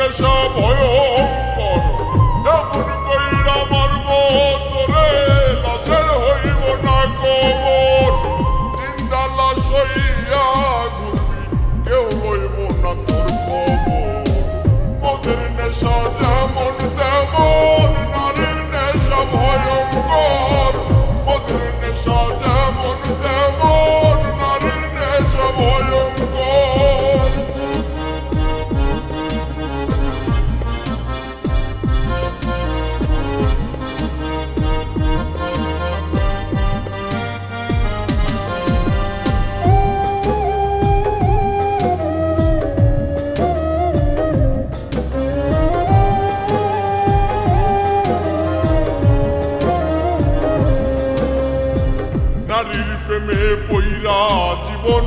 নেশা ভয়ঙ্কর, এমন কইরা মারব তোরে লাশের হইব না কবর। জিন্দা লাশ হইয়া ঘুরবি, কেউ লইব না তোর খবর। মদের নেশা যেমন তেমন, নারীর নেশা ভয়ঙ্কর। মদের নেশা যেমন তেমন, নারীর নেশা ভয়ঙ্কর। নারীর প্রেমে পইরা জীবন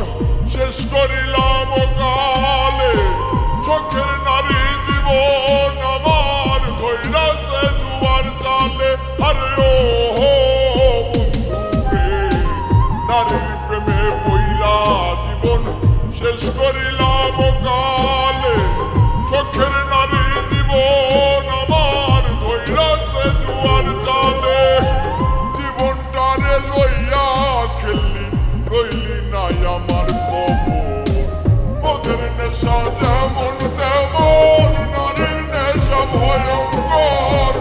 শেষ করিলাম কালে। শখের নারী জীবন আমার ধইরাছে জুয়ার জালে। আরে ও বন্ধুরে, নারীর প্রেমে পইরা জীবন শেষ করিলাম কালে। শখের নারী জীবন আমার ধইরাছে জুয়ার জালে। জীবনটারে লইয়া খেললি, রইলি নাই আমার খবর। মদের নেশা যেমন তেমন, নারীর নেশা ভয়ঙ্কর।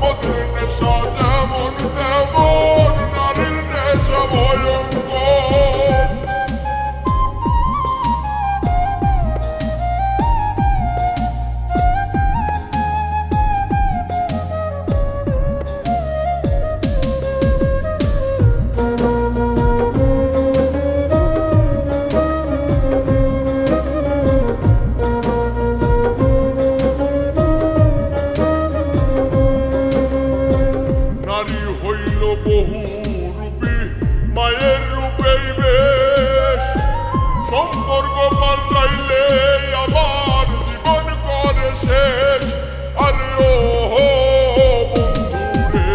মদের নেশা যেমন তেমন, নারীর নেশা ভয়ঙ্কর। নারী হইল বহু রূপী, মায়ের রূপেই বেশ। সম্পর্ক পাল্টাইলে আবার জীবন করে শেষ। আরে ও বন্ধুরে,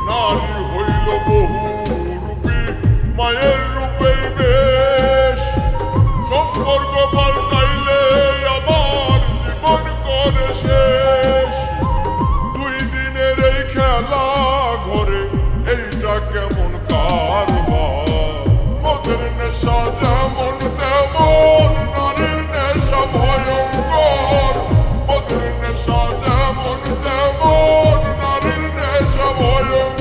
নারী হইল বহু রূপী, মায়ের রূপেই বেশ। সম্পর্ক পাল্টাইলে আবার জীবন করে শেষ। দুই দিনের এই খেলা ঘরে, এইটা কেমন কারবার। মদের নেশা যেমন তেমন, নারীর নেশা ভয়ঙ্কর। মদের নেশা যেমন তেমন, নারীর নেশা ভয়ঙ্কর।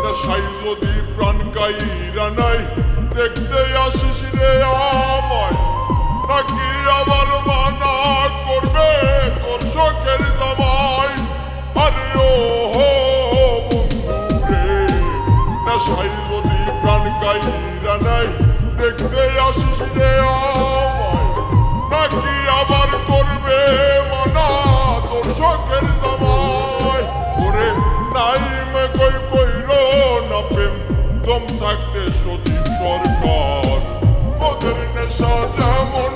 নেশায় যদি প্রাণ কাইরা নাই, দেখতে আসিস রে আমায়। নাকি আবার মানা করবে তোর শখের জামাই। আরে ও বন্ধুরে, নেশায় যদি প্রাণ কাইরা নাই, দেখতে আসিস রে আমায়। নাকি আবার করবে মানা তোর শখের জামাই। ওরে নাইমে কই কইল না প্রেম, দম থাকতে সজীব সরকার। মদের নেশা যেমন